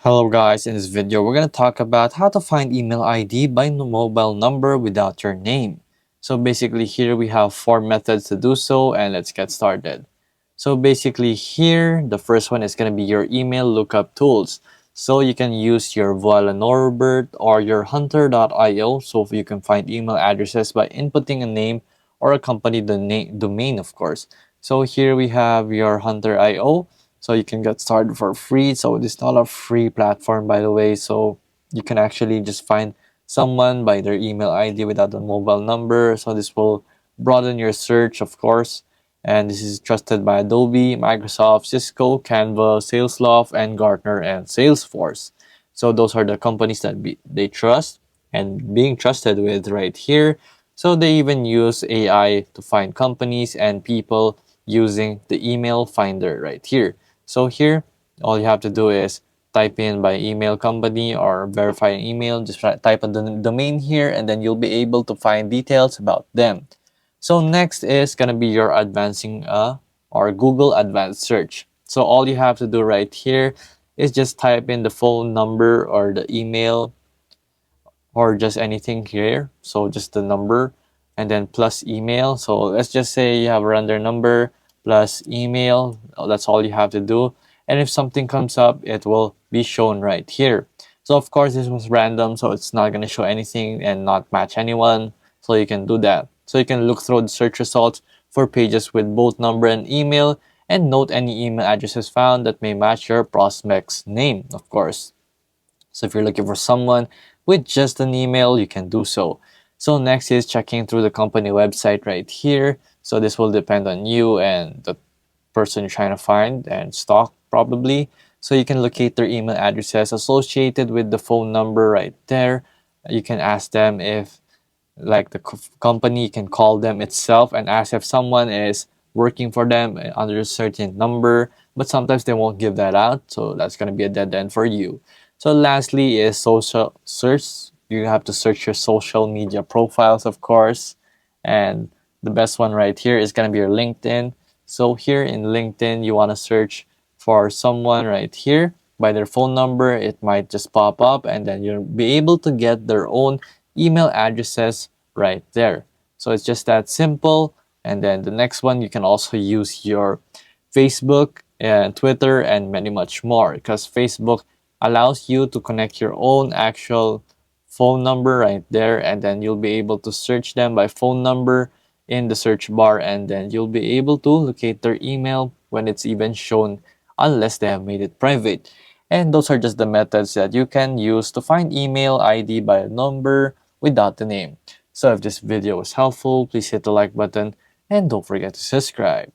Hello guys, in this video we're going to talk about how to find email ID by mobile number without your name. So basically here we have four methods to do so, and let's get started. So basically here the first one is going to be your email lookup tools. So you can use your Voila Norbert or your hunter.io so you can find email addresses by inputting a name or a company domain, of course. So here we have your hunter.io, so you can get started for free. So this is not a free platform, by the way, so you can actually just find someone by their email ID without a mobile number. So this will broaden your search, of course. And this is trusted by Adobe, Microsoft, Cisco, Canva, Salesloft, and Gartner and Salesforce. So those are the companies that they trust and being trusted with right here. So they even use AI to find companies and people using the email finder right here. So here, all you have to do is type in by email company or verify an email. Just type in the domain here, and then you'll be able to find details about them. So next is gonna be your advancing or Google Advanced Search. So all you have to do right here is just type in the phone number or the email or just anything here. So just the number and then plus email. So let's just say you have a random number plus email. That's all you have to do. And if something comes up, it will be shown right here. So of course this was random, so it's not going to show anything and not match anyone. So you can do that. So you can look through the search results for pages with both number and email, and note any email addresses found that may match your prospect's name, of course. So if you're looking for someone with just an email, you can do so. So next is checking through the company website right here. So this will depend on you and the person you're trying to find and stalk probably. So you can locate their email addresses associated with the phone number right there. You can ask them if like the company, you can call them itself and ask if someone is working for them under a certain number, but sometimes they won't give that out, so that's going to be a dead end for you. So lastly is social search. You have to search your social media profiles, of course, and the best one right here is going to be your LinkedIn. So here in LinkedIn, you want to search for someone right here by their phone number. It might just pop up, and then you'll be able to get their own email addresses right there. So it's just that simple. And then the next one, you can also use your Facebook and Twitter and many much more, because Facebook allows you to connect your own actual phone number right there, and then you'll be able to search them by phone number in the search bar, and then you'll be able to locate their email when it's even shown, unless they have made it private. And those are just the methods that you can use to find email ID by a number without the name. So if this video was helpful, please hit the like button and don't forget to subscribe.